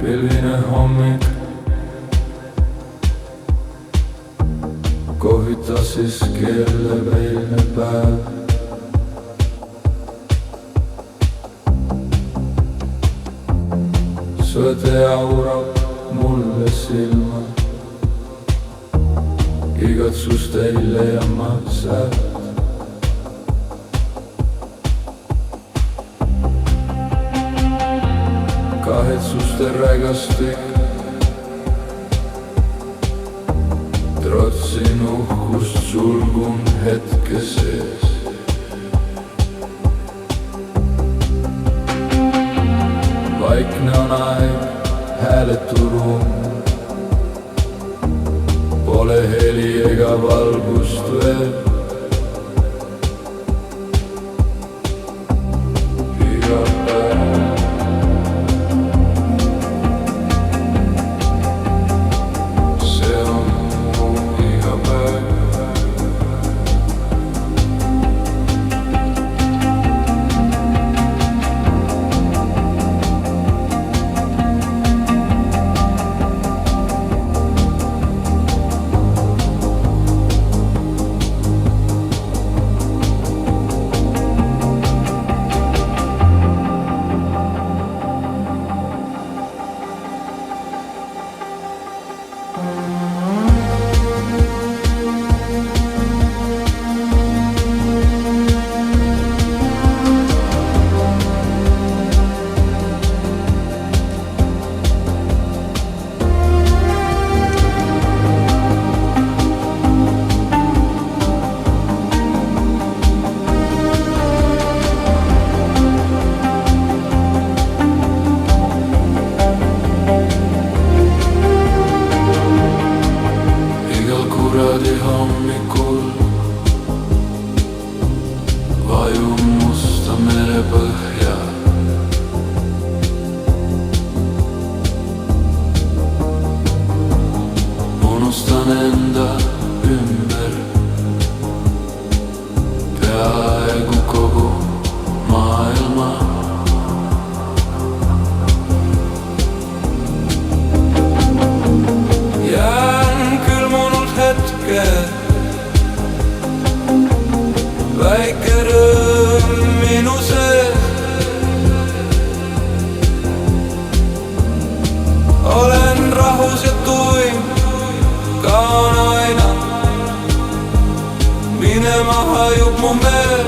pilvine hommik, kohvitassis keerleb eilne päev. Sõde aurab mulle silma, igatsust ei leia ma sealt. Kahetsuste rägastik, trotsin uhkust, sulgun hetke sees. Vaikne on aeg, hääletu ruum, pole heli ega valgust veel. Iga päev hommikul vajun musta merepõhja. Unustan enda ümber peaaegu kogu maailma. Jään külmunud hetke, väike rõõm minu sees. Olen rahus ja tuim, kaon aina, minema hajub mu meel.